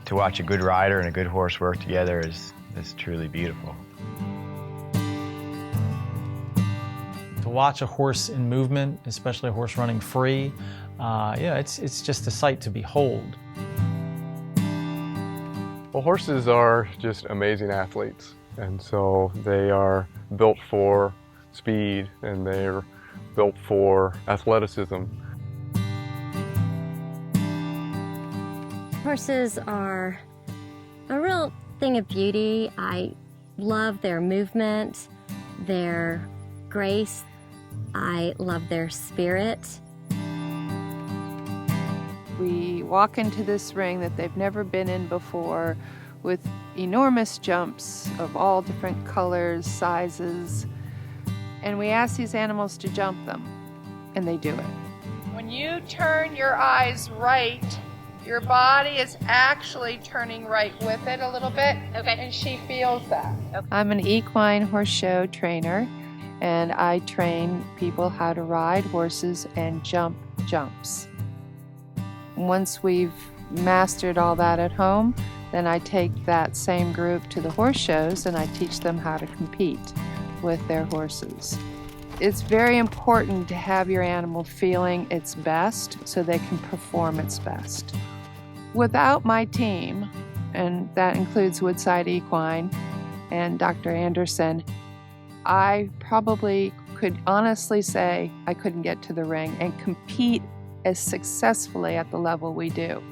To watch a good rider and a good horse work together is truly beautiful. To watch a horse in movement, especially a horse running free, it's just a sight to behold. Well, horses are just amazing athletes, and so they are built for speed and they're built for athleticism. Horses are a real thing of beauty. I love their movement, their grace. I love their spirit. We walk into this ring that they've never been in before with enormous jumps of all different colors, sizes, and we ask these animals to jump them, and they do it. When you turn your eyes right, your body is actually turning right with it a little bit, and she feels that. I'm an equine horse show trainer, and I train people how to ride horses and jump jumps. Once we've mastered all that at home, then I take that same group to the horse shows and I teach them how to compete with their horses. It's very important to have your animal feeling its best so they can perform its best. Without my team, and that includes Woodside Equine and Dr. Anderson, I probably could honestly say I couldn't get to the ring and compete as successfully at the level we do.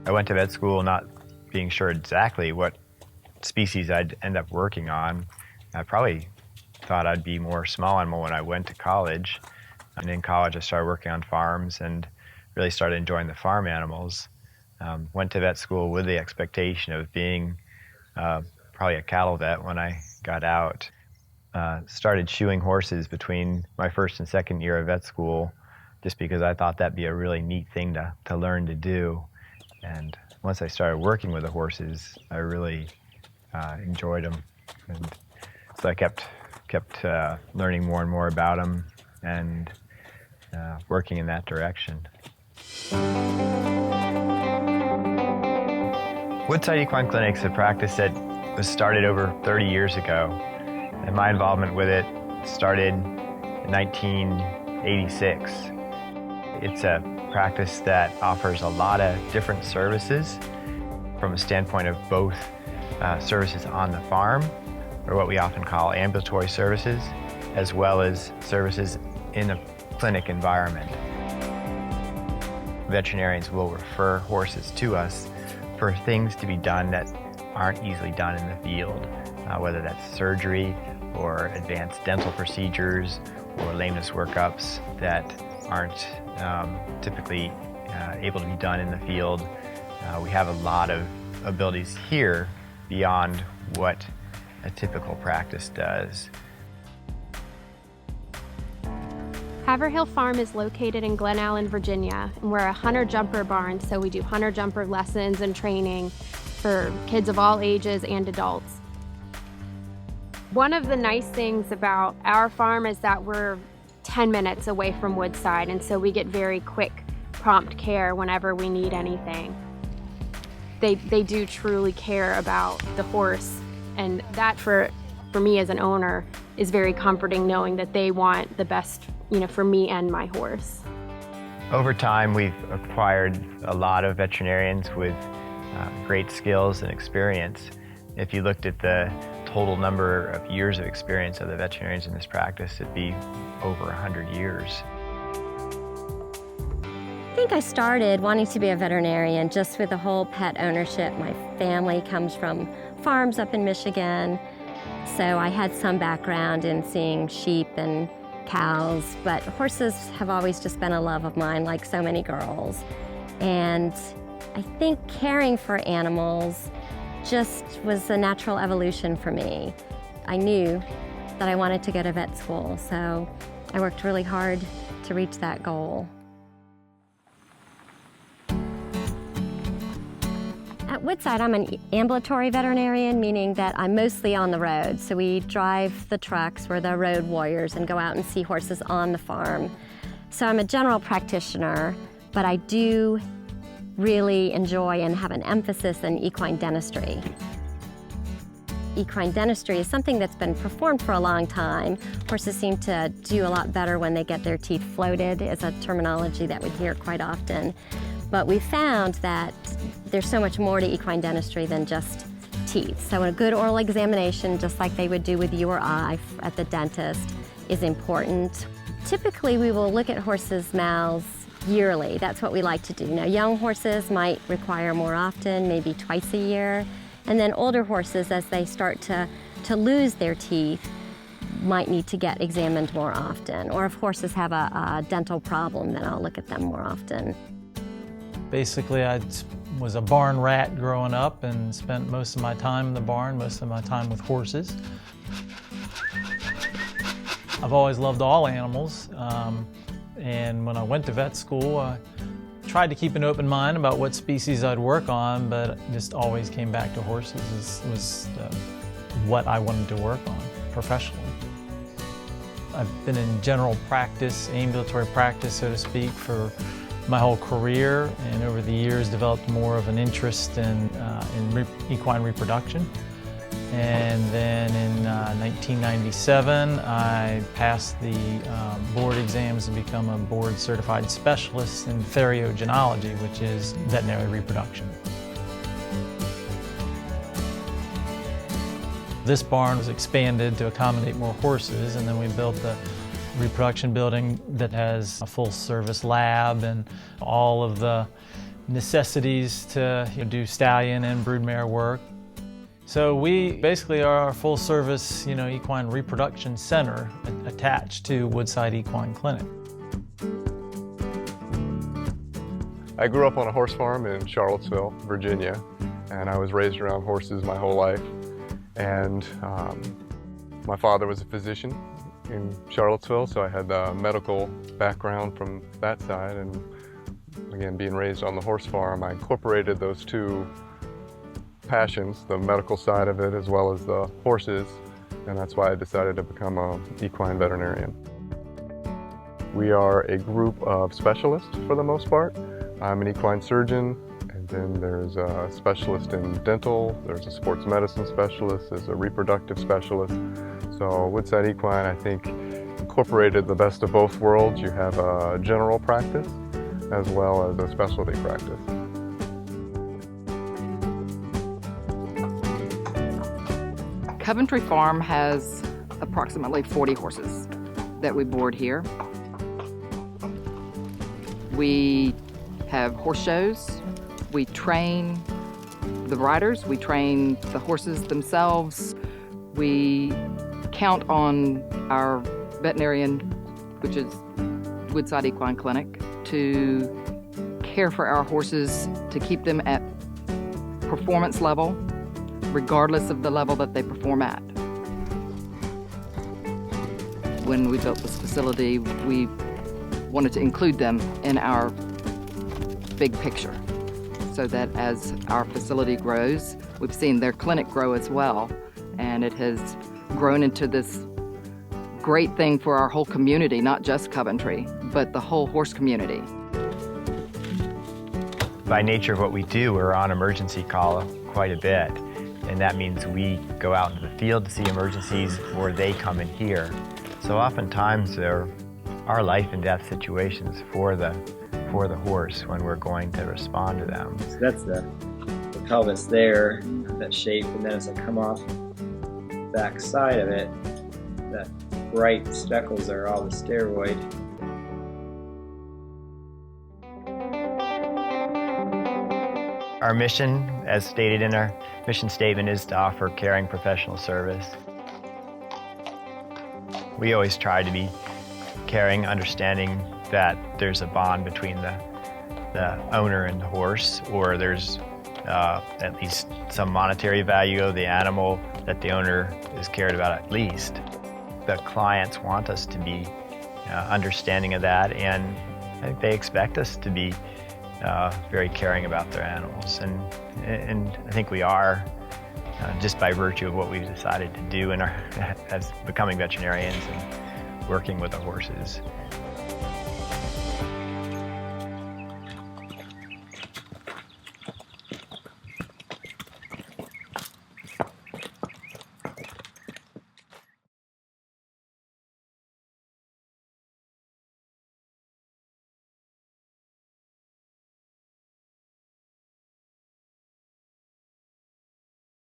I went to vet school not being sure exactly what species I'd end up working on. I probably thought I'd be more small animal when I went to college. And in college I started working on farms and really started enjoying the farm animals. Went to vet school with the expectation of being probably a cattle vet when I got out. Started shoeing horses between my first and second year of vet school just because I thought that'd be a really neat thing to learn to do. And once I started working with the horses, I really enjoyed them. And so I kept learning more and more about them and working in that direction. Woodside Equine Clinic's a practice that was started over 30 years ago, and my involvement with it started in 1986. It's a practice that offers a lot of different services from a standpoint of both services on the farm, or what we often call ambulatory services, as well as services in a clinic environment. Veterinarians will refer horses to us for things to be done that aren't easily done in the field, whether that's surgery or advanced dental procedures or lameness workups that aren't typically able to be done in the field. We have a lot of abilities here beyond what a typical practice does. Haverhill Farm is located in Glen Allen, Virginia, and we're a hunter-jumper barn, so we do hunter-jumper lessons and training for kids of all ages and adults. One of the nice things about our farm is that we're 10 minutes away from Woodside, and so we get very quick, prompt care whenever we need anything. They do truly care about the horse, and that for me as an owner is very comforting, knowing that they want the best, for me and my horse. Over time, we've acquired a lot of veterinarians with great skills and experience. If you looked at the total number of years of experience of the veterinarians in this practice, it'd be over 100 years. I think I started wanting to be a veterinarian just with the whole pet ownership. My family comes from farms up in Michigan, so I had some background in seeing sheep and cows, but horses have always just been a love of mine, like so many girls. And I think caring for animals just was a natural evolution for me. I knew that I wanted to go to vet school, so I worked really hard to reach that goal. At Woodside, I'm an ambulatory veterinarian, meaning that I'm mostly on the road. So we drive the trucks, we're the road warriors, and go out and see horses on the farm. So I'm a general practitioner, but I do really enjoy and have an emphasis in equine dentistry. Equine dentistry is something that's been performed for a long time. Horses seem to do a lot better when they get their teeth floated, is a terminology that we hear quite often. But we found that there's so much more to equine dentistry than just teeth. So a good oral examination, just like they would do with you or I at the dentist, is important. Typically, we will look at horses' mouths yearly. That's what we like to do. Now, young horses might require more often, maybe twice a year. And then older horses, as they start to lose their teeth, might need to get examined more often. Or if horses have a dental problem, then I'll look at them more often. Basically, I was a barn rat growing up and spent most of my time in the barn, most of my time with horses. I've always loved all animals, and when I went to vet school, I tried to keep an open mind about what species I'd work on, but just always came back to horses was what I wanted to work on professionally. I've been in general practice, ambulatory practice, so to speak, for my whole career, and over the years developed more of an interest in equine reproduction. And then in 1997, I passed the board exams to become a board certified specialist in theriogenology, which is veterinary reproduction. This barn was expanded to accommodate more horses, and then we built the reproduction building that has a full service lab and all of the necessities to do stallion and broodmare work. So we basically are a full service, equine reproduction center attached to Woodside Equine Clinic. I grew up on a horse farm in Charlottesville, Virginia, and I was raised around horses my whole life. And my father was a physician in Charlottesville, so I had a medical background from that side. And again, being raised on the horse farm, I incorporated those two passions, the medical side of it as well as the horses, and that's why I decided to become an equine veterinarian. We are a group of specialists for the most part. I'm an equine surgeon, and then there's a specialist in dental, there's a sports medicine specialist, there's a reproductive specialist. So Woodside Equine, I think, incorporated the best of both worlds. You have a general practice as well as a specialty practice. Coventry Farm has approximately 40 horses that we board here. We have horse shows. We train the riders. We train the horses themselves. We count on our veterinarian, which is Woodside Equine Clinic, to care for our horses, to keep them at performance level, regardless of the level that they perform at. When we built this facility, we wanted to include them in our big picture so that as our facility grows, we've seen their clinic grow as well, and it has grown into this great thing for our whole community, not just Coventry, but the whole horse community. By nature of what we do, we're on emergency call quite a bit. And that means we go out into the field to see emergencies, or they come in here. So oftentimes there are life and death situations for the horse when we're going to respond to them. So that's the pelvis there, that shape, and then as I come off the back side of it, that bright speckles are all the steroid. Our mission, as stated in our mission statement, is to offer caring professional service. We always try to be caring, understanding that there's a bond between the owner and the horse, or there's at least some monetary value of the animal that the owner is cared about at least. The clients want us to be understanding of that, and I think they expect us to be very caring about their animals, and I think we are, just by virtue of what we've decided to do in our as becoming veterinarians and working with the horses.